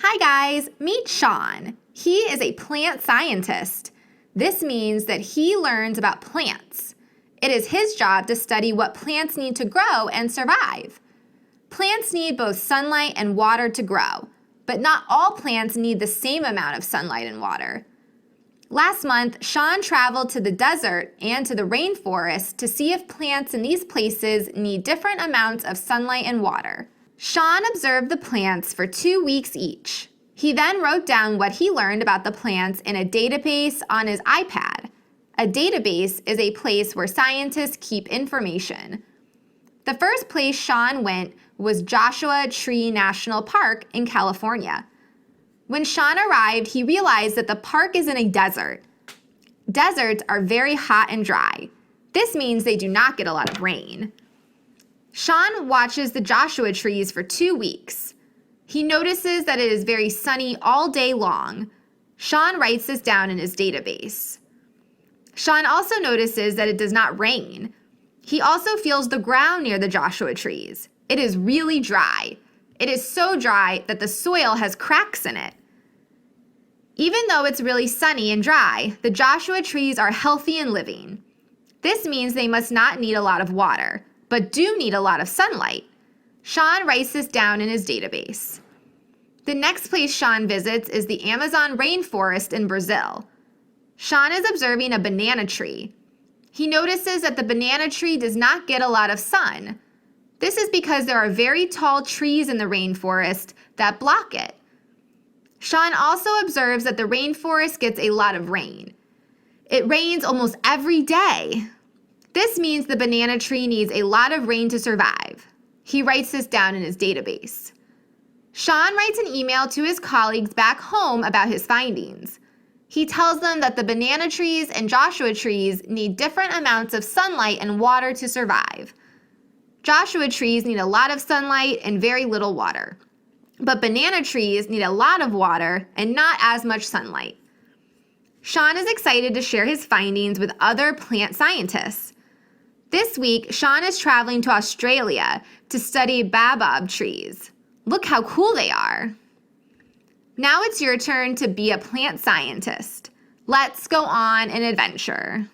Hi guys, meet Sean. He is a plant scientist. This means that he learns about plants. It is his job to study what plants need to grow and survive. Plants need both sunlight and water to grow, but not all plants need the same amount of sunlight and water. Last month, Sean traveled to the desert and to the rainforest to see if plants in these places need different amounts of sunlight and water. Sean observed the plants for 2 weeks each. He then wrote down what he learned about the plants in a database on his iPad. A database is a place where scientists keep information. The first place Sean went was Joshua Tree National Park in California. When Sean arrived, he realized that the park is in a desert. Deserts are very hot and dry. This means they do not get a lot of rain. Sean watches the Joshua trees for 2 weeks. He notices that it is very sunny all day long. Sean writes this down in his database. Sean also notices that it does not rain. He also feels the ground near the Joshua trees. It is really dry. It is so dry that the soil has cracks in it. Even though it's really sunny and dry, the Joshua trees are healthy and living. This means they must not need a lot of water, but do need a lot of sunlight. Sean writes this down in his database. The next place Sean visits is the Amazon rainforest in Brazil. Sean is observing a banana tree. He notices that the banana tree does not get a lot of sun. This is because there are very tall trees in the rainforest that block it. Sean also observes that the rainforest gets a lot of rain. It rains almost every day. This means the banana tree needs a lot of rain to survive. He writes this down in his database. Sean writes an email to his colleagues back home about his findings. He tells them that the banana trees and Joshua trees need different amounts of sunlight and water to survive. Joshua trees need a lot of sunlight and very little water. But banana trees need a lot of water and not as much sunlight. Sean is excited to share his findings with other plant scientists. This week, Sean is traveling to Australia to study baobab trees. Look how cool they are. Now it's your turn to be a plant scientist. Let's go on an adventure.